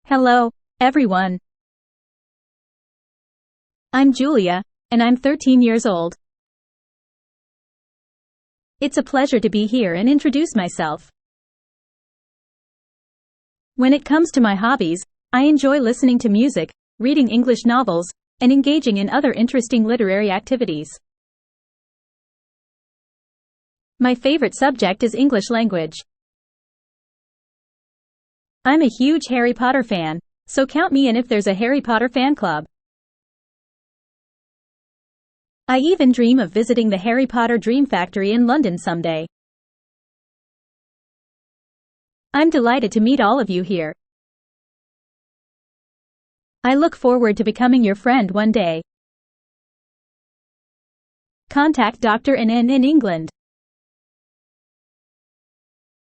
Hello, everyone. I'm Julia, and I'm 13 years old. It's a pleasure to be here and introduce myself. When it comes to my hobbies, I enjoy listening to music, reading English novels, and engaging in other interesting literary activities. My favorite subject is English language. I'm a huge Harry Potter fan, so count me in if there's a Harry Potter fan club. I even dream of visiting the Harry Potter Dream Factory in London someday. I'm delighted to meet all of you here. I look forward to becoming your friend one day. Contact Dr. N in England.